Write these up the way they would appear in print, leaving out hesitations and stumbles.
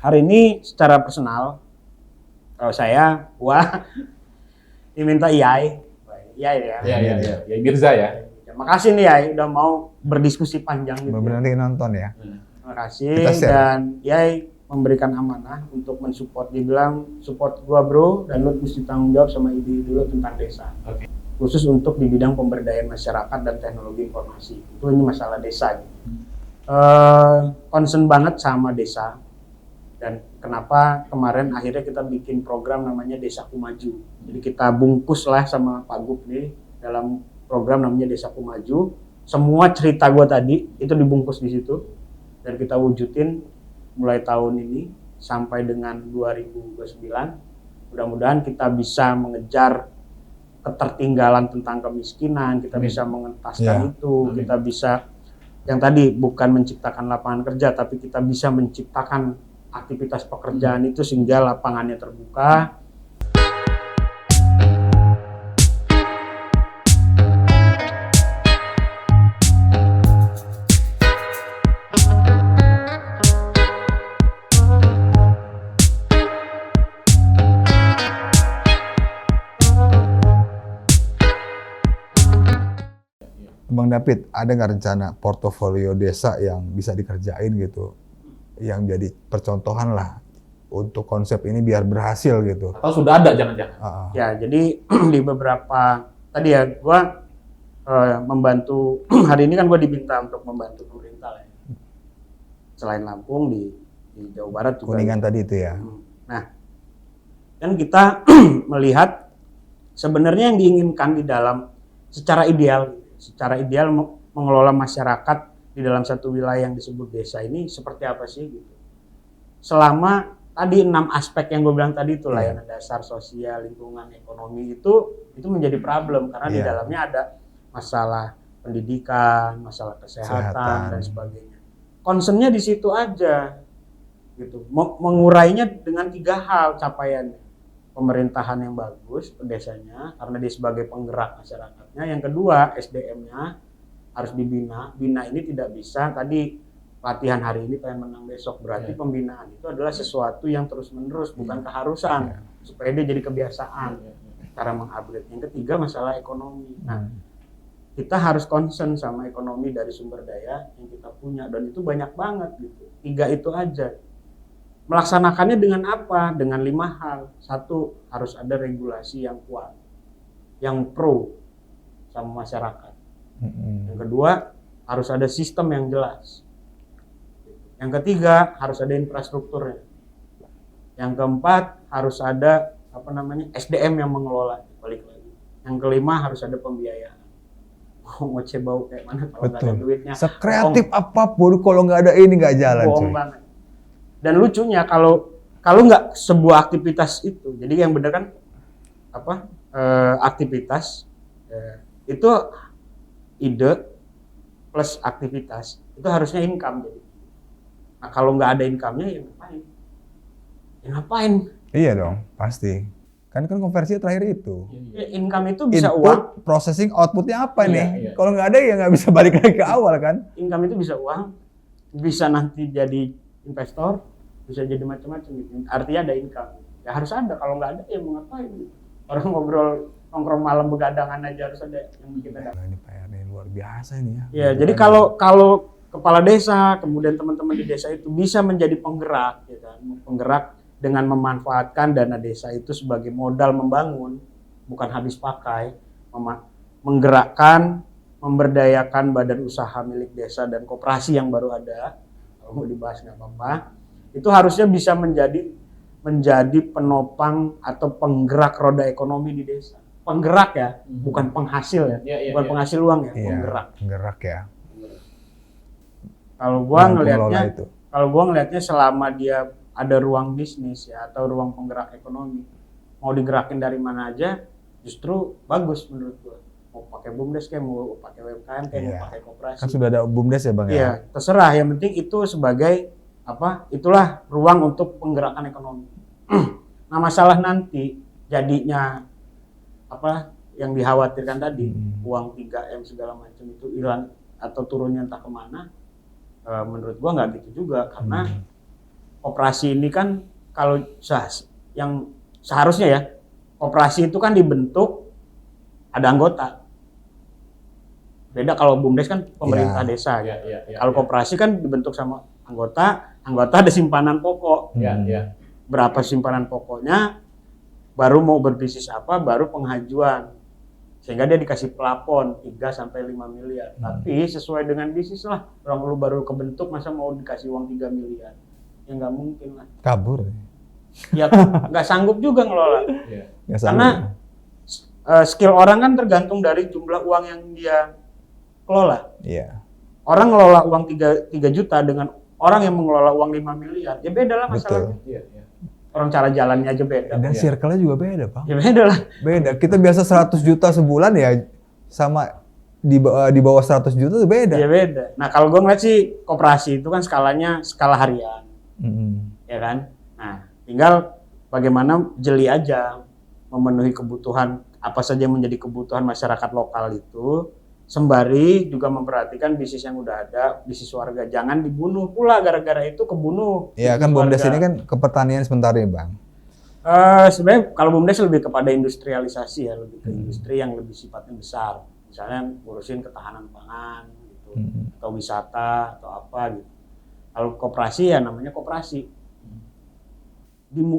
Hari ini secara personal, kalau saya, diminta Iyai ya. Iya, Mirza ya. Terima kasih nih Yai, udah mau berdiskusi panjang gitu. Nanti nonton ya. Terima kasih Kita share. dan Yai memberikan amanah untuk mensupport. Dibilang support gua bro, dan lu mesti tanggung jawab sama ide dulu tentang desa. Oke. Khusus untuk di bidang pemberdayaan masyarakat dan teknologi informasi. Itu ini masalah desa. Concern banget sama desa. Dan kenapa kemarin akhirnya kita bikin program namanya Desaku Maju. Jadi kita bungkus lah sama Pak Gup nih dalam program namanya Desaku Maju. Semua cerita gue tadi itu dibungkus di situ dan kita wujudin mulai tahun ini sampai dengan 2029. Mudah-mudahan kita bisa mengejar ketertinggalan tentang kemiskinan, kita bisa mengentaskan itu, kita bisa yang tadi bukan menciptakan lapangan kerja, tapi kita bisa menciptakan aktivitas pekerjaan itu sehingga lapangannya terbuka. Bang David, ada nggak rencana portofolio desa yang bisa dikerjain gitu? Yang jadi percontohan lah untuk konsep ini biar berhasil gitu. Atau sudah ada jangan-jangan? Ya, jadi di beberapa tadi ya, gua membantu hari ini kan gua diminta untuk membantu pemerintah lah ya. Selain Lampung di Jawa Barat juga. Kuningan tadi itu ya. Nah, kan kita melihat sebenarnya yang diinginkan di dalam secara ideal mengelola masyarakat di dalam satu wilayah yang disebut desa ini seperti apa sih gitu. Selama tadi 6 aspek yang gue bilang tadi itu layanan dasar, sosial, lingkungan, ekonomi itu menjadi problem karena di dalamnya ada masalah pendidikan, masalah kesehatan dan sebagainya. Concernnya di situ aja gitu. Mengurainya dengan 3 hal capaiannya. Pemerintahan yang bagus pedesanya karena dia sebagai penggerak masyarakatnya. Yang kedua, SDM-nya harus dibina. Bina ini tidak bisa tadi latihan hari ini pengen menang besok, berarti pembinaan itu adalah sesuatu yang terus-menerus, bukan keharusan, supaya dia jadi kebiasaan cara mengupgrade. Yang ketiga, masalah ekonomi. Nah, kita harus concern sama ekonomi dari sumber daya yang kita punya, dan itu banyak banget gitu. 3 itu aja. Melaksanakannya dengan apa? Dengan 5 hal. 1, harus ada regulasi yang kuat, yang pro sama masyarakat. Yang kedua, harus ada sistem yang jelas. Yang ketiga, harus ada infrastrukturnya. Yang keempat, harus ada SDM yang mengelola. Balik lagi. Yang kelima, harus ada pembiayaan. Mau bau kayak mana kalau nggak ada duitnya? Sekreatif apapun kalau nggak ada ini nggak jalan. Bohong banget. Dan lucunya kalau nggak sebuah aktivitas itu, jadi yang bener kan aktivitas itu ide plus aktivitas itu harusnya income jadi. Nah kalau nggak ada income-nya ya ngapain? Ya ngapain? Iya dong, pasti. Kan konversinya terakhir itu. Ya, income itu bisa Input, uang. processing, outputnya apa nih? Iya. Kalau nggak ada ya nggak bisa balik lagi ke awal kan? Income itu bisa uang, bisa nanti jadi investor, bisa jadi macam-macam gitu. Artinya ada income. Ya harus ada. Kalau nggak ada ya mau ngapain? Orang ngobrol nongkrong malam begadangan aja harus ada yang kita dapat. Ini PR ini luar biasa ini ya. Ya, jadi kalau kepala desa, kemudian teman-teman di desa itu bisa menjadi penggerak, ya kan? Penggerak dengan memanfaatkan dana desa itu sebagai modal membangun, bukan habis pakai, menggerakkan, memberdayakan badan usaha milik desa dan koperasi yang baru ada, kalau mau dibahas nggak apa-apa, itu harusnya bisa menjadi penopang atau penggerak roda ekonomi di desa. Penggerak ya, bukan penghasil ya, bukan penghasil uang ya, penggerak. Penggerak ya. Kalau gua ngelihatnya selama dia ada ruang bisnis ya atau ruang penggerak ekonomi, mau digerakin dari mana aja, justru bagus menurut gua. Mau pakai BUMDes kayak mau pakai UMKM kayak mau pakai koperasi. Kan sudah ada BUMDes ya Bang ya? Iya, terserah. Yang penting itu sebagai itulah ruang untuk penggerakan ekonomi. Nah masalah nanti jadinya yang dikhawatirkan tadi, uang 3M segala macam itu hilang atau turunnya entah kemana, menurut gua nggak gitu juga, karena koperasi ini kan kalau yang seharusnya ya, koperasi itu kan dibentuk ada anggota. Beda kalau BUMDes kan pemerintah desa. Ya, ya, ya, Kalau koperasi kan dibentuk sama anggota ada simpanan pokok. Ya, ya. Berapa simpanan pokoknya, baru mau berbisnis apa, baru pengajuan. Sehingga dia dikasih plafon 3 sampai 5 miliar. Tapi sesuai dengan bisnis lah. Orang lu baru kebentuk masa mau dikasih uang 3 miliar. Ya nggak mungkin lah. Kabur. Ya nggak sanggup juga ngelola. Ya. Nggak Karena sanggup. skill orang kan tergantung dari jumlah uang yang dia kelola. Iya. Orang ngelola uang 3 juta dengan orang yang mengelola uang 5 miliar. Ya beda lah masalahnya. Iya, iya. Orang cara jalannya aja beda. Dan circle-nya juga beda, Bang. Ya beda lah. Beda. Kita biasa 100 juta sebulan ya sama di bawah 100 juta itu beda. Ya beda. Nah kalau gue ngeliat sih koperasi itu kan skalanya skala harian. Ya kan? Nah tinggal bagaimana jeli aja memenuhi kebutuhan apa saja yang menjadi kebutuhan masyarakat lokal itu, sembari juga memperhatikan bisnis yang udah ada, bisnis warga. Jangan dibunuh pula gara-gara itu kebunuh. Iya kan BUMDes ini kan ke pertanian sebentar ya, Bang. Sebenarnya kalau BUMDes lebih kepada industrialisasi ya, lebih ke industri yang lebih sifatnya besar. Misalnya ngurusin ketahanan pangan gitu, atau wisata atau apa gitu. Kalau koperasi ya namanya koperasi.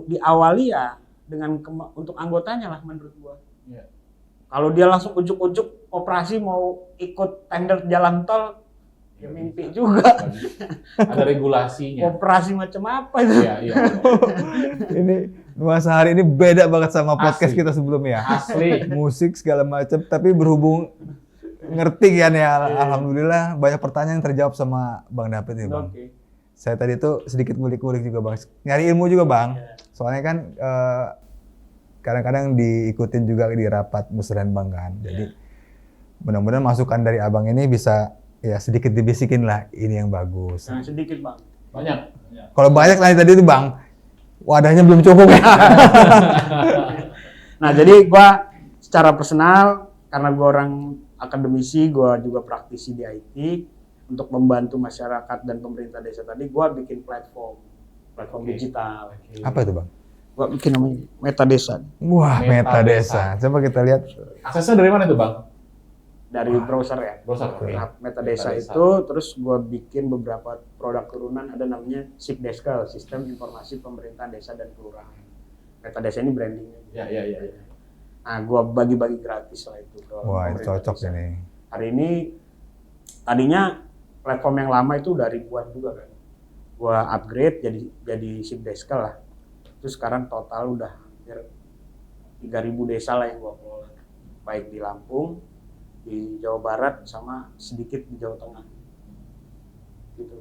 Diawali ya dengan untuk anggotanya lah menurut gua. Ya. Kalau dia langsung ujuk-ujuk koperasi mau ikut tender jalan tol, ya mimpi juga. Ada regulasinya. Koperasi macam apa itu? Iya, iya. Ini nuansa hari ini beda banget sama podcast Asli. kita sebelumnya. Asli. Musik segala macam, tapi berhubung ngerti kan ya. Alhamdulillah banyak pertanyaan yang terjawab sama Bang David ya, Bang. Oke. Saya tadi tuh sedikit ngulik-ngulik juga, Bang. Nyari ilmu juga, Bang. Iya. Soalnya kan kadang-kadang diikutin juga di rapat musrenbang kan. Jadi mudah-mudahan masukan dari Abang ini bisa ya sedikit dibisikin lah, ini yang bagus. Jangan sedikit bang. Banyak. Kalau banyak lah tadi itu, Bang, wadahnya belum cukup ya. Nah jadi gua secara personal karena gua orang akademisi, gua juga praktisi di IT, untuk membantu masyarakat dan pemerintah desa tadi, gua bikin platform digital. Apa itu, Bang? Gua bikin namanya Meta Desa. Wah, Meta Meta Desa. Coba kita lihat. Aksesnya dari mana tuh, Bang? Dari browser ya. Browser. Oke. Nah, Meta Desa Meta Desa. itu terus gua bikin beberapa produk turunan, ada namanya SIPDeskel, Sistem Informasi Pemerintahan Desa dan Kelurahan. Meta Desa ini brandingnya. Ya, ya, ya. Nah, gua bagi-bagi gratis lah itu ke Wah, itu pemerintah cocok desa. ini. Hari ini tadinya platform yang lama itu udah ribuan juga kan. Gua upgrade jadi SIPDeskel lah. Terus sekarang total udah hampir 3.000 desa lah yang gua kelola. Baik di Lampung, di Jawa Barat, sama sedikit di Jawa Tengah. Gitu.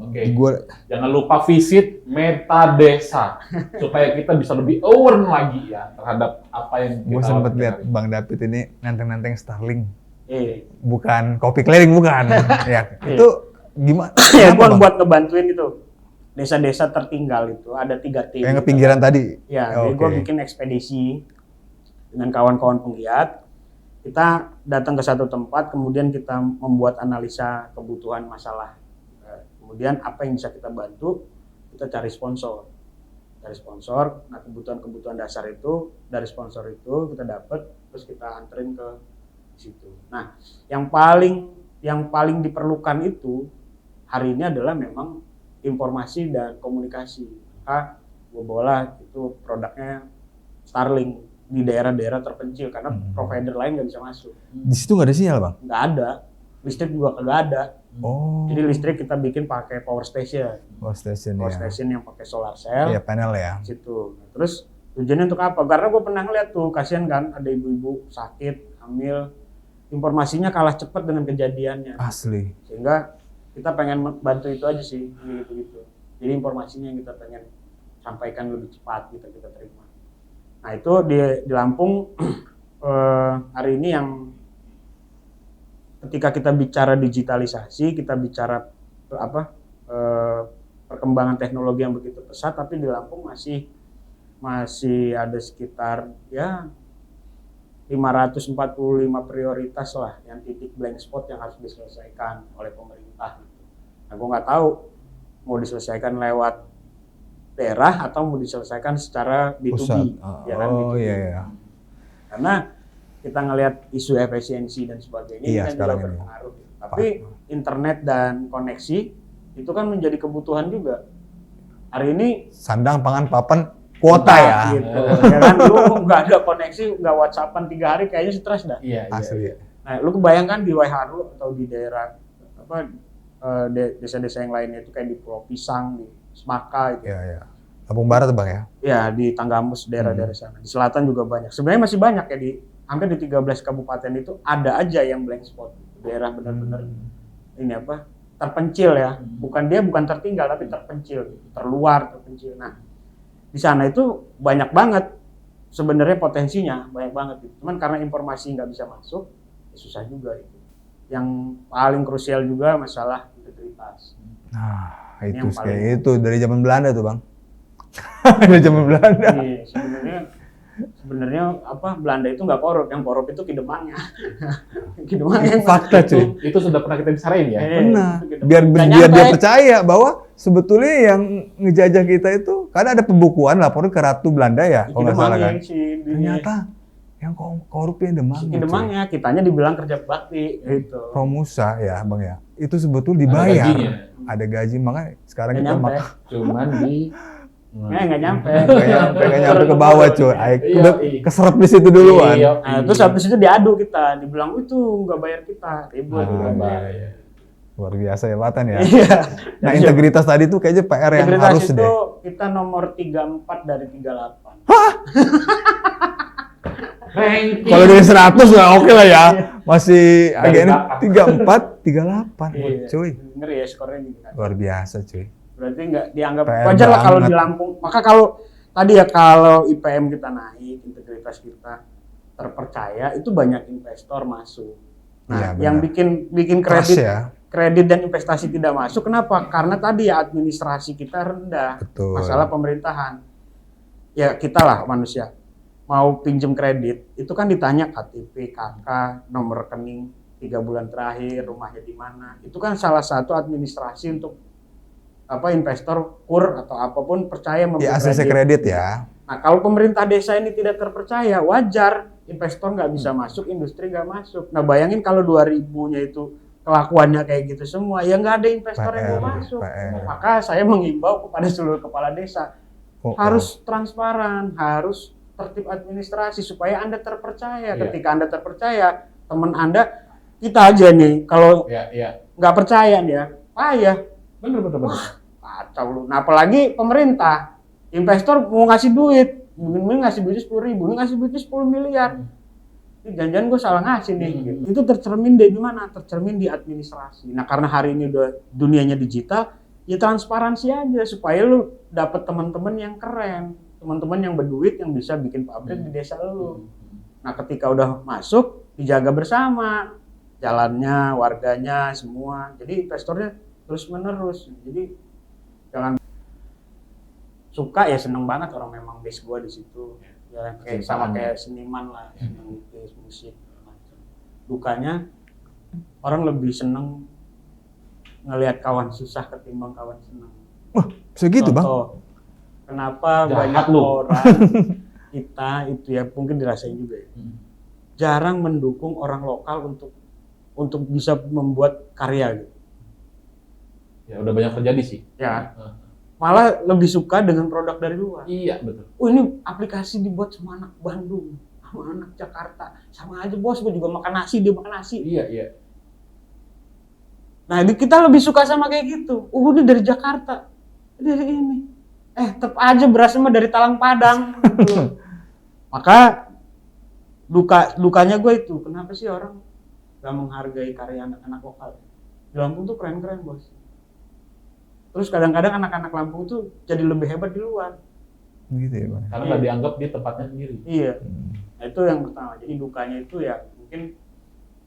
Oke. Gua Jangan lupa visit Meta Desa supaya kita bisa lebih aware lagi ya terhadap apa yang gua kita sempet lakukan. lihat Bang David ini nanteng-nanteng Starlink. Bukan. Kopi keliling bukan. Ya, itu gimana? Ya, Kenapa, gua Bang? buat ngebantuin itu. Desa-desa tertinggal itu ada 3 tim. Yang ke pinggiran tadi. Ya, Oh, jadi gue oke. bikin ekspedisi dengan kawan-kawan penggiat. Kita datang ke satu tempat, kemudian kita membuat analisa kebutuhan masalah. Kemudian apa yang bisa kita bantu, kita cari sponsor. Nah kebutuhan-kebutuhan dasar itu, dari sponsor itu kita dapat, terus kita anterin ke situ. Nah, yang paling diperlukan itu hari ini adalah memang informasi dan komunikasi. Maka gue bawa itu produknya Starlink di daerah-daerah terpencil karena provider lain nggak bisa masuk. Di situ nggak ada sinyal, Bang? Nggak ada, listrik juga kagak ada. Oh. Jadi listrik kita bikin pakai power station Power station yang pakai solar cell. ya. Panel ya. Situ. Terus tujuannya untuk apa? Karena gue pernah ngeliat tuh, kasihan kan ada ibu-ibu sakit, hamil, informasinya kalah cepat dengan kejadiannya. Asli. Sehingga kita pengen bantu itu aja sih, gitu-gitu. Jadi informasinya yang kita pengen sampaikan lebih cepat kita terima. Nah itu di Lampung hari ini yang ketika kita bicara digitalisasi, kita bicara perkembangan teknologi yang begitu pesat, tapi di Lampung masih ada sekitar ya 545 prioritas lah yang titik blank spot yang harus diselesaikan oleh pemerintah. Nah, gue nggak tahu mau diselesaikan lewat daerah atau mau diselesaikan secara B2B. Pusat. Ya kan, Oh B2B. iya. Karena kita ngelihat isu efisiensi dan sebagainya Iya, kan juga sekarang ini. berpengaruh. Tapi internet dan koneksi itu kan menjadi kebutuhan juga. Hari ini Sandang, pangan, papan, kuota ya. gitu. Ya kan, lu nggak ada koneksi, nggak WhatsAppan 3 hari kayaknya stres dah. Iya, Asli. Nah, lu kebayangkan di Waiharu atau di daerah apa desa-desa yang lainnya itu kayak di Pulau Pisang, di Semaka gitu. Iya. Lampung Barat Bang ya. Ya, di Tanggamus daerah-daerah sana. Di selatan juga banyak. Sebenarnya masih banyak ya di hampir di 13 kabupaten itu ada aja yang blank spot. Daerah benar-benar ini apa? Terpencil ya. Bukan tertinggal tapi terpencil, terluar, terpencil. Nah, di sana itu banyak banget sebenarnya potensinya, banyak banget gitu. Cuman karena informasi nggak bisa masuk, ya susah juga itu. Yang paling krusial juga masalah integritas. Nah, Ini itu yang kayak paling- itu dari zaman Belanda tuh, Bang. Dari zaman Belanda. Iya, sebenarnya apa Belanda itu nggak korup, yang korup itu kidemangnya. Kidemangnya yang Fakta cuy. Itu sudah pernah kita bicarain ya. Benar. itu Kidemang. Biar Nggak biar dia nyampe. percaya bahwa sebetulnya yang ngejajah kita itu karena ada pembukuan laporan ke Ratu Belanda ya, kalau nggak salah kan. Kidemangnya si Ternyata yang korupnya Demang. si Kidemangnya, kitanya dibilang kerja bakti gitu. Promusa ya, Bang ya. Itu sebetulnya Ada dibayar. gajinya. Ada gaji, makanya sekarang Nggak kita nyampe. makan. Cuman di Nggak nyampe. Nggak nyampe ke bawah cuy. Iya, iya. Keserap di situ duluan. Iya, Nah, terus habis itu diadu kita, dibilang itu nggak bayar kita, ribut. Ah, bahaya. Luar biasa ya Watan ya. Iya. Nah, integritas tadi tuh kayaknya PR yang Integritas harus itu deh. kita nomor 34 dari 38. Ranking. Kalau dari 100 lah oke lah ya. Masih Dari agak ini belakang. 34, 38. Iya. Cuy, Ngeri ya skornya gitu kan. luar biasa cuy. Berarti nggak dianggap PR wajar lah kalau banget. di Lampung. Maka kalau tadi ya kalau IPM kita naik, integritas kita terpercaya, itu banyak investor masuk. Nah, Iya, yang benar. bikin Trust kredit ya. kredit dan investasi tidak masuk, kenapa? Karena tadi ya administrasi kita rendah. Betul. Masalah pemerintahan. Ya kita lah manusia. Mau pinjem kredit, itu kan ditanya KTP, KK, nomor rekening 3 bulan terakhir, rumahnya di mana. Itu kan salah satu administrasi untuk apa investor kur atau apapun percaya memberi Ya ACC kredit ya. Nah, kalau pemerintah desa ini tidak terpercaya, wajar investor nggak bisa masuk, industri nggak masuk. Nah, bayangin kalau 2000-nya itu kelakuannya kayak gitu semua, ya nggak ada investor yang mau masuk. PR. Maka saya mengimbau kepada seluruh kepala desa, Oh, harus transparan, harus tertib administrasi supaya Anda terpercaya. Iya. Ketika Anda terpercaya, teman Anda, kita aja nih, kalau Ya. nggak percaya dia, payah. Bener. Kacau lu. Nah, apalagi pemerintah, investor mau ngasih duit, mungkin ngasih duitnya 10.000, ini ngasih duitnya 10 miliar. Ini jangan-jangan gue salah ngasih nih. Gitu. Itu tercermin di mana? Tercermin di administrasi. Nah, karena hari ini udah dunianya digital, ya transparansi aja supaya lu dapet teman-teman yang keren, teman-teman yang berduit yang bisa bikin pabrik di desa lu. Nah, ketika udah masuk, dijaga bersama jalannya, warganya, semua. Jadi investornya terus menerus. Jadi jangan suka ya seneng banget orang memang base gua di situ. Ya kayak sama kayak seniman lah, seneng lukis, musik segala macam. Dukanya orang lebih seneng ngelihat kawan susah ketimbang kawan senang. Segitu, Bang. Contoh, kenapa Jahat banyak lu. orang kita itu ya mungkin dirasain juga ya. Jarang mendukung orang lokal untuk bisa membuat karya gitu. Ya udah banyak terjadi sih. Ya. Malah lebih suka dengan produk dari luar. Iya, betul. Oh, ini aplikasi dibuat sama anak Bandung, sama anak Jakarta. Sama aja bos, gue juga makan nasi, dia makan nasi. Iya. Nah, kita lebih suka sama kayak gitu. Ini dari Jakarta. Dari ini. Tetap aja berasnya mah dari Talang Padang. Gitu. Maka dukanya gue itu, kenapa sih orang gak menghargai karya anak-anak lokal? Di Lampung tuh keren-keren, bos. Terus kadang-kadang anak-anak Lampung tuh jadi lebih hebat di luar. Gitu ya, Bang. Karena nggak dianggap di tempatnya sendiri. Iya. Nah, itu yang pertama. Jadi dukanya itu ya mungkin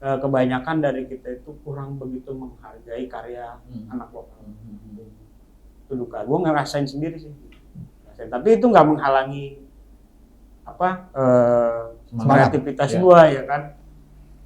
kebanyakan dari kita itu kurang begitu menghargai karya anak lokal. Itu duka. Gue ngerasain sendiri sih. Tapi itu nggak menghalangi kreativitas Ya. gue ya kan.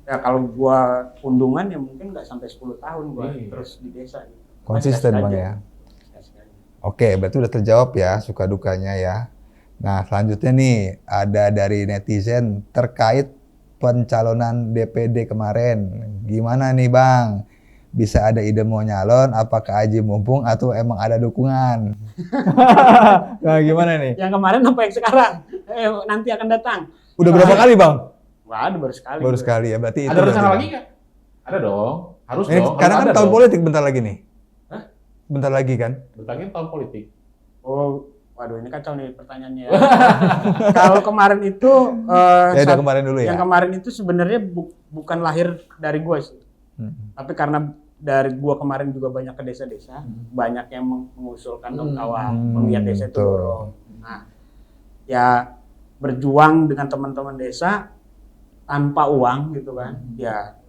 Ya kalau gue undungan ya mungkin nggak sampai 10 tahun gue Iya. terus di desa. Gitu. Konsisten, Gas-gas Bang aja. ya. Gas-gas aja. Oke, berarti udah terjawab ya suka dukanya ya. Nah, selanjutnya nih ada dari netizen terkait pencalonan DPD kemarin. Gimana nih Bang? Bisa ada ide mau nyalon, apakah Aji mumpung atau emang ada dukungan? Nah, gimana nih? Yang kemarin apa yang sekarang? Nanti akan datang. Udah berapa kali Bang? Waduh, baru sekali. Baru sekali ya, berarti itu. Ada rencana berarti, lagi nggak? Ada dong. Harus Bang. Ini dong. karena harus kan ada tahun dong. politik bentar lagi nih. Hah? Bentar lagi kan? Bentar lagi tahun politik. Oh, waduh ini kacau nih pertanyaannya ya. Kalau kemarin itu Ya udah kemarin dulu ya. yang kemarin itu sebenarnya bukan lahir dari gue sih. Tapi karena dari gue kemarin juga banyak ke desa-desa, banyak yang mengusulkan dong kawan penggiat desa itu. betul. Nah, ya berjuang dengan teman-teman desa tanpa uang gitu kan. Ya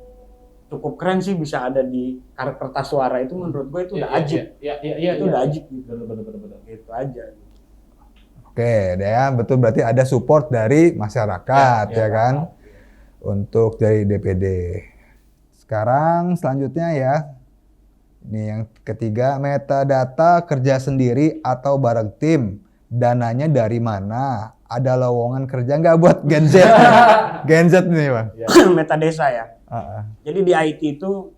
cukup keren sih bisa ada di kertas suara itu, menurut gue itu udah ajib. Iya. Itu udah ajib gitu. Bener. Gitu aja. Oke, ya betul berarti ada support dari masyarakat ya kan untuk dari DPD. Sekarang selanjutnya ya, ini yang ketiga, metadata kerja sendiri atau bareng tim, dananya dari mana? Ada lowongan kerja nggak buat Gen Z? Gen Z nih Bang. Meta desa ya. Jadi di IT itu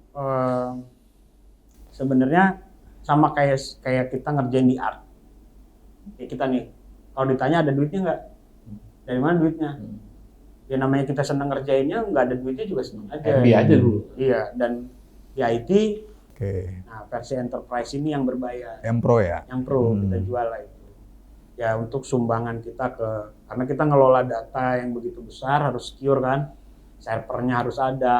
sebenarnya sama kayak kita ngerjain di art. Kayak kita nih, kalau ditanya ada duitnya nggak? Dari mana duitnya? Ya namanya kita senang ngerjainnya, nggak ada duitnya juga senang aja. Happy aja dulu. Iya, dan di IT, Oke, nah versi enterprise ini yang berbayar, Empro ya. yang pro kita jual lah itu. Ya untuk sumbangan kita karena kita ngelola data yang begitu besar harus secure kan, servernya harus ada.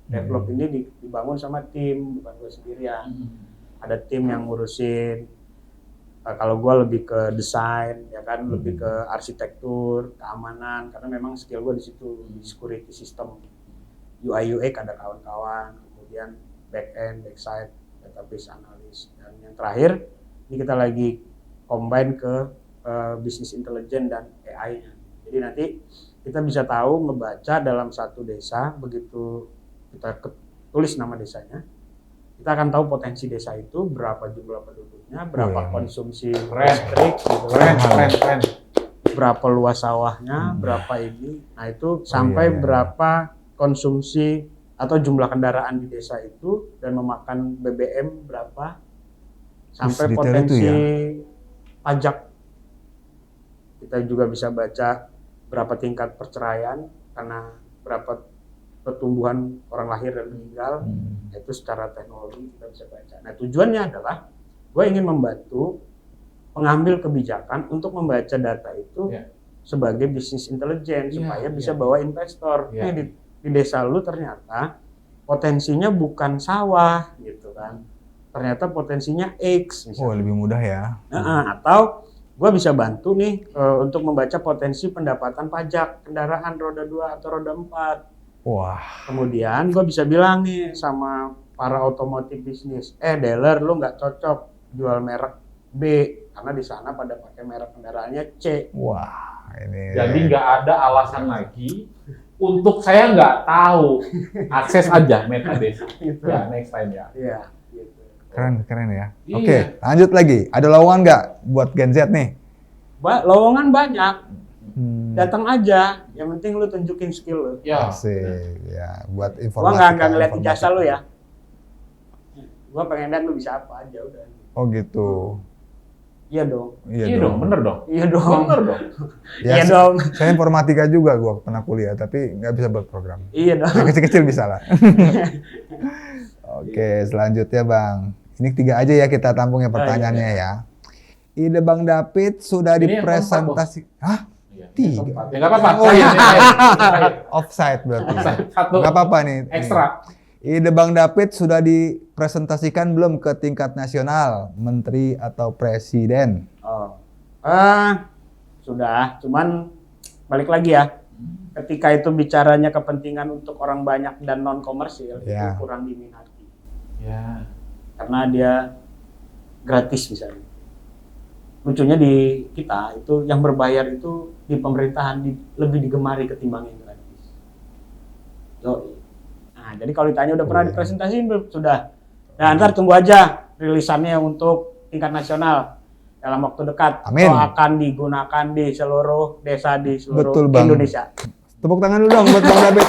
Develop ini dibangun sama tim, bukan gue sendirian. Ada tim yang ngurusin. Kalau gue lebih ke desain, ya kan, lebih ke arsitektur, keamanan, karena memang skill gue di situ, di security system, UI UX ada kawan-kawan, kemudian back end, back side, database analis, dan yang terakhir ini kita lagi combine ke business intelligence dan AI-nya. Jadi nanti kita bisa tahu ngebaca dalam satu desa, begitu kita tulis nama desanya, kita akan tahu potensi desa itu, berapa jumlah penduduknya, berapa konsumsi listrik, gitu, Keren. berapa luas sawahnya, berapa ini, nah itu sampai berapa konsumsi atau jumlah kendaraan di desa itu dan memakan BBM berapa, sampai potensi pajak. Kita juga bisa baca berapa tingkat perceraian karena berapa pertumbuhan orang lahir dan meninggal, itu secara teknologi kita bisa baca. Nah tujuannya adalah gue ingin membantu pengambil kebijakan untuk membaca data itu sebagai bisnis intelijen supaya bisa bawa investor. Nih di desa lu ternyata potensinya bukan sawah gitu kan, ternyata potensinya X misalnya. Oh lebih mudah ya. Atau gue bisa bantu nih untuk membaca potensi pendapatan pajak kendaraan roda 2 atau roda 4. Wah. Kemudian gue bisa bilang nih sama para otomotif bisnis, dealer lu nggak cocok jual merek B karena di sana pada pakai merek kendaraannya C. Wah, ini. Jadi nggak ada alasan lagi untuk saya nggak tahu, akses aja metadesa. Gitu. Ya next time ya. Iya. Gitu. Keren ya. Iya. Oke, lanjut lagi. Ada lowongan nggak buat Gen Z nih? Lowongan banyak. Datang aja, yang penting lu tunjukin skill lu. Ya. Asik, ya buat Gua informasi. nggak ngeliat ijazah lu ya. Gua pengen lihat lu bisa apa aja udah. Oh gitu. Iya dong. Iya dong, bener dong. Iya dong. Bener dong. Ya, Iya dong. Saya informatika juga, gua pernah kuliah, tapi nggak bisa buat program. Iya dong. Yang kecil-kecil bisa lah. Oke, selanjutnya Bang. Ini 3 aja ya kita tampung ya pertanyaannya ya. Ide Bang David sudah Ini yang dipresentasi. Hah? Iya, 3. Ya nggak apa-apa. Oh, iya. Terakhir. Offside berarti. Satu. Nggak apa-apa nih. Ekstra. Ide Bang David sudah dipresentasikan belum ke tingkat nasional, menteri atau presiden? Oh. Sudah, cuman balik lagi ya. Ketika itu bicaranya kepentingan untuk orang banyak dan non komersil, itu kurang diminati. Ya. Karena dia gratis misalnya. Lucunya di kita itu yang berbayar itu di pemerintahan lebih digemari ketimbang yang gratis. Nah, jadi kalau ditanya udah pernah dipresentasiin belum? Sudah. Nah, ntar tunggu aja rilisannya untuk tingkat nasional. dalam waktu dekat Amin. atau akan digunakan di seluruh desa di seluruh Betul, Bang. Indonesia. Tepuk tangan dulu dong buat Bang David.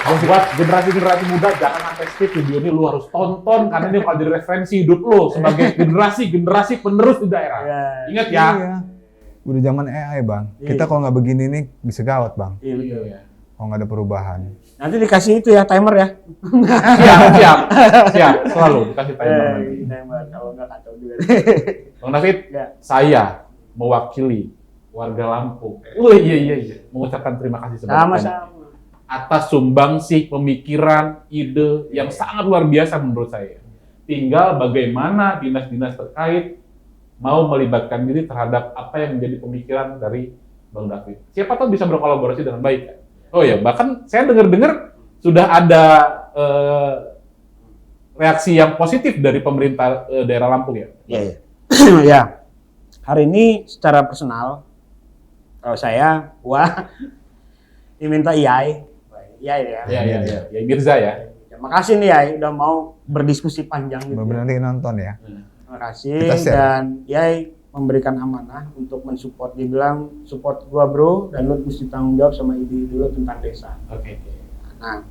Buat generasi-generasi muda, jangan sampai skip video ini, lu harus tonton karena ini bakal jadi referensi hidup lu sebagai generasi penerus di daerah. Iya. Ingat ya. Iya. Udah zaman AI, Bang. Iya. Kita kalau nggak begini nih bisa gawat, Bang. Iya, betul. Kalau nggak ada perubahan. Nanti dikasih itu ya timer ya. Siap, selalu dikasih timer nanti. Timer kalau nggak kacau juga. Bang David, Ya. saya mewakili warga Lampung. Oh iya. Mengucapkan terima kasih sebanyak-banyak Sama-sama. atas sumbangsih pemikiran, ide yang sangat luar biasa menurut saya. Tinggal bagaimana dinas-dinas terkait mau melibatkan diri terhadap apa yang menjadi pemikiran dari Bang David. Siapa tahu bisa berkolaborasi dengan baik kan? Oh ya, bahkan saya dengar-dengar sudah ada reaksi yang positif dari pemerintah daerah Lampung ya? Iya. Ya. Hari ini secara personal, kalau saya, diminta Iyai ya. Iya, Mirza ya. Terima kasih nih Yai udah mau berdiskusi panjang gitu. Benar-benar nanti nonton ya. Terima kasih Kita share. dan Yai memberikan amanah untuk mensupport. Dia bilang support gua bro dan lu mesti tanggung jawab sama ide dulu tentang desa. Oke. Nah,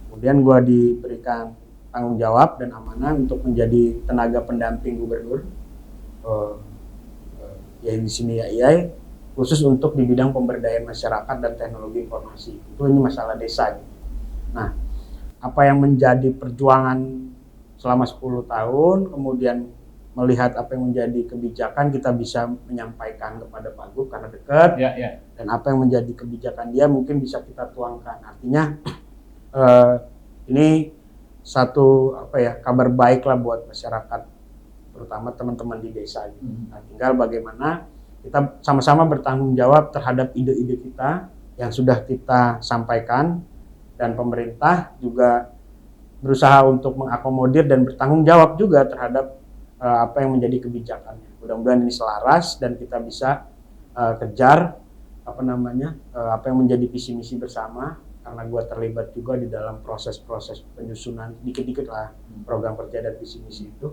kemudian gua diberikan tanggung jawab dan amanah untuk menjadi tenaga pendamping gubernur. Ya di sini ya Yai khusus untuk di bidang pemberdayaan masyarakat dan teknologi informasi. Itu ini masalah desa. Gitu. Nah, apa yang menjadi perjuangan selama 10 tahun, kemudian melihat apa yang menjadi kebijakan, kita bisa menyampaikan kepada Pak Gub karena dekat, Ya. dan apa yang menjadi kebijakan dia mungkin bisa kita tuangkan. Artinya ini satu kabar baik lah buat masyarakat, terutama teman-teman di desa. Gitu. Nah, tinggal bagaimana kita sama-sama bertanggung jawab terhadap ide-ide kita yang sudah kita sampaikan, dan pemerintah juga berusaha untuk mengakomodir dan bertanggung jawab juga terhadap apa yang menjadi kebijakannya. Mudah-mudahan ini selaras dan kita bisa kejar apa yang menjadi visi misi bersama, karena gue terlibat juga di dalam proses-proses penyusunan dikit-dikit lah program kerja dan visi misi itu.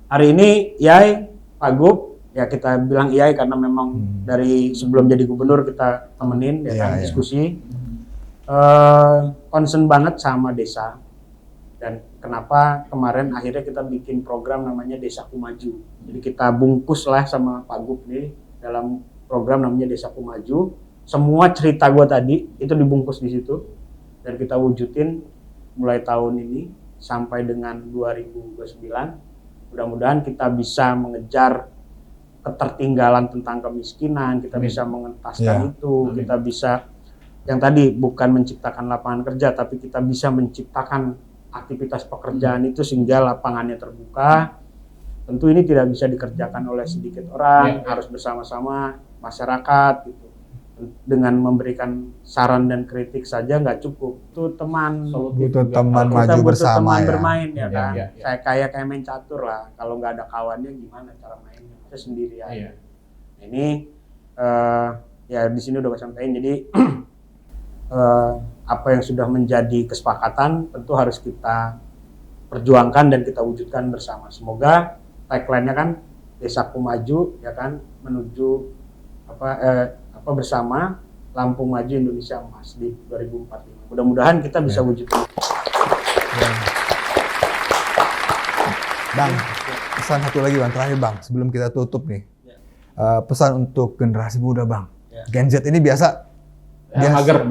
Hari ini Yai, Pak Gub, ya kita bilang Yai karena memang dari sebelum jadi gubernur kita temenin diskusi. Concern banget sama desa, dan kenapa kemarin akhirnya kita bikin program namanya Desaku Maju. Jadi kita bungkus lah sama Pak Gub nih dalam program namanya Desaku Maju. Semua cerita gue tadi itu dibungkus di situ dan kita wujudin mulai tahun ini sampai dengan 2029. Mudah-mudahan kita bisa mengejar ketertinggalan tentang kemiskinan, kita bisa mengentaskan itu, kita bisa yang tadi bukan menciptakan lapangan kerja, tapi kita bisa menciptakan aktivitas pekerjaan itu sehingga lapangannya terbuka. Tentu ini tidak bisa dikerjakan oleh sedikit orang, harus bersama-sama masyarakat gitu. Dengan memberikan saran dan kritik saja nggak cukup. Itu teman, butuh teman kita maju butuh bersama teman ya. bermain ya kan. Ya. Kayak main catur lah. Kalau nggak ada kawannya gimana cara mainnya? Kita sendiri aja. Ini ya di sini udah gue sampaikan. Jadi apa yang sudah menjadi kesepakatan tentu harus kita perjuangkan dan kita wujudkan bersama. Semoga tagline-nya kan Desaku Maju ya kan, menuju bersama Lampung Maju Indonesia Emas di 2045. Mudah-mudahan kita bisa wujudkan. Bang, pesan satu lagi Bang, terakhir Bang, sebelum kita tutup nih. Pesan untuk generasi muda Bang. Gen Z ini biasa mager.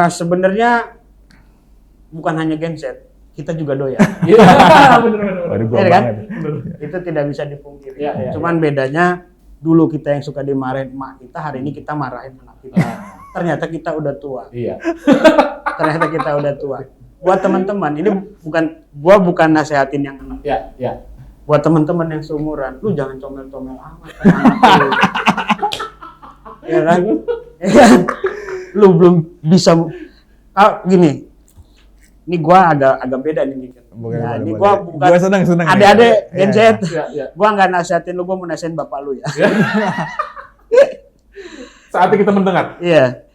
Sebenarnya bukan hanya Gen Z, kita juga doyan. Iya, bener. Kan? Itu tidak bisa dipungkiri. Cuman bedanya dulu kita yang suka dimarahin emak kita, hari ini kita marahin anak kita. Ternyata kita udah tua. Iya. Ternyata kita udah tua. Buat teman-teman, ini bukan nasehatin yang anak. Iya. Buat teman-teman yang seumuran, lu jangan comel-comel amat sama anak lu. Ya kan? Lu belum bisa gini. Ini gua agak beda nih mikir. Ini gua bukan. Gua senang. Adik-adik Gen Z. Iya. Gua nggak nasihatin lu, gua mau nasihatin bapak lu ya. Saatnya kita mendengar. Iya.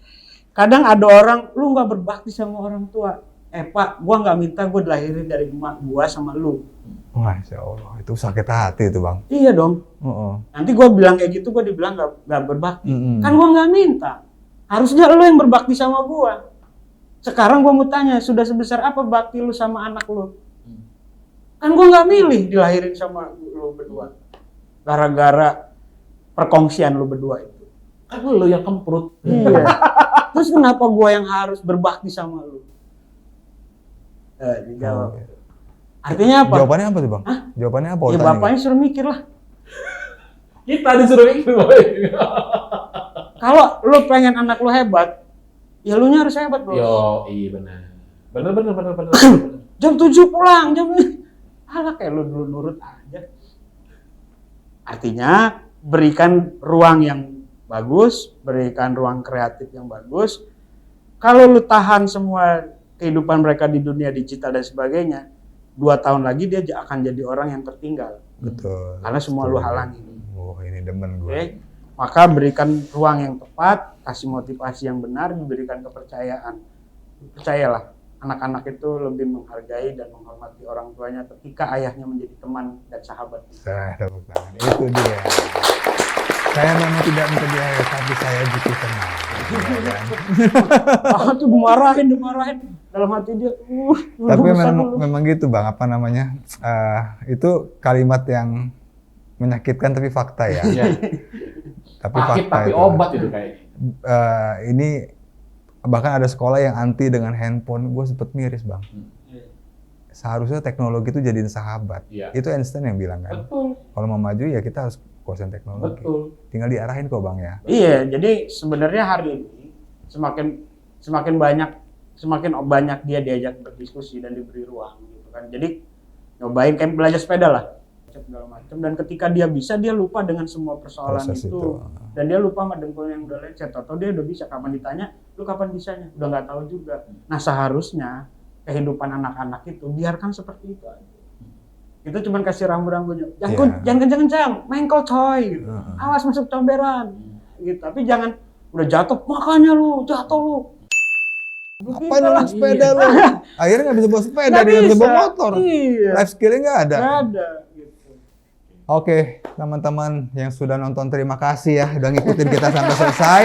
Kadang ada orang lu nggak berbakti sama orang tua. Pak, gua nggak minta gua dilahirin dari emak gua sama lu. Masya Allah, itu sakit hati itu Bang. Iya dong. Oh. Nanti gua bilang kayak gitu, gua dibilang nggak berbakti. Mm-mm. Kan gua nggak minta. Harusnya lu yang berbakti sama gua. Sekarang gua mau tanya, sudah sebesar apa bakti lu sama anak lu? Kan gua nggak milih dilahirin sama lu berdua. Gara-gara perkongsian lu berdua itu. Kan lu yang kemprut. Iya. Terus kenapa gua yang harus berbakti sama lu? Dijawab. Artinya apa? Jawabannya apa tuh Bang? Hah? Jawabannya apa? Ya Ultanya? bapaknya suruh mikir lah. Kita disuruh mikir. Kalau lu pengen anak lu hebat, ya lu nya harus hebat, Bro. Yo, iya benar. Benar. Jam 7 pulang, jam alah kayak lu dulu nurut aja. Artinya berikan ruang yang bagus, berikan ruang kreatif yang bagus. Kalau lu tahan semua kehidupan mereka di dunia digital dan sebagainya, 2 tahun lagi dia akan jadi orang yang tertinggal. Betul. Karena semua lu halangin. Oh, ini demen gue. Oke? Maka berikan ruang yang tepat, kasih motivasi yang benar, diberikan kepercayaan. Percayalah, anak-anak itu lebih menghargai dan menghormati orang tuanya ketika ayahnya menjadi teman dan sahabat. Saya tepuk tangan. Itu dia. Saya memang tidak minta dia, tapi saya butuh tenang. Ya kan? Tuh dimarahin. Dalam hati dia, Tapi memang gitu Bang, apa namanya? Itu kalimat yang menyakitkan tapi fakta ya. Iya. Tapi Pahit fakta tapi itu. obat itu kayaknya. Ini bahkan ada sekolah yang anti dengan handphone. Gue sempet miris Bang. Seharusnya teknologi itu jadiin sahabat. Iya. Itu Einstein yang bilang kan. Betul. Kalau mau maju ya kita harus kuasain teknologi. Betul. Tinggal diarahin kok Bang ya. Iya, jadi sebenarnya hari ini semakin banyak dia diajak berdiskusi dan diberi ruang gitu kan. Jadi nyobain kayak belajar sepeda lah, segala macam. Dan ketika dia bisa, dia lupa dengan semua persoalan Proses itu. Dan dia lupa sama dengkul yang udah lecet. Atau dia udah bisa, kapan ditanya, lu kapan bisanya? Udah nggak tahu juga. Nah seharusnya kehidupan anak-anak itu biarkan seperti itu aja. Itu cuman kasih rambu-rambunya. Jangan kencang-kencang, mengkol coy. Gitu. Awas masuk comberan. Gitu. Tapi jangan udah jatuh, makanya lu jatuh lu. Apa nih sepeda lu? Akhirnya nggak bisa bawa sepeda, dia bisa bawa motor. Iya. Life skillnya nggak ada. Nggak ada. Gitu. Oke, teman-teman yang sudah nonton terima kasih ya udah ngikutin kita sampai selesai.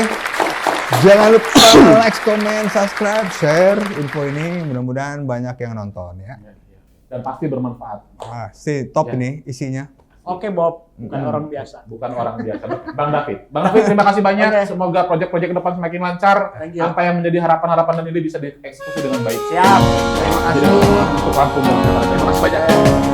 Jangan lupa like, comment, subscribe, share info ini. Mudah-mudahan banyak yang nonton ya. Dan pasti bermanfaat. Top Ya. ini isinya. Oke Bob, bukan orang biasa. Bukan orang biasa. Bang David, terima kasih banyak. Oke. Semoga proyek-proyek ke depan semakin lancar. Thank you. Apa yang menjadi harapan-harapan dan ini bisa dieksekusi dengan baik. Siap. Terima kasih. Jadi untuk rampung dan terima kasih banyak.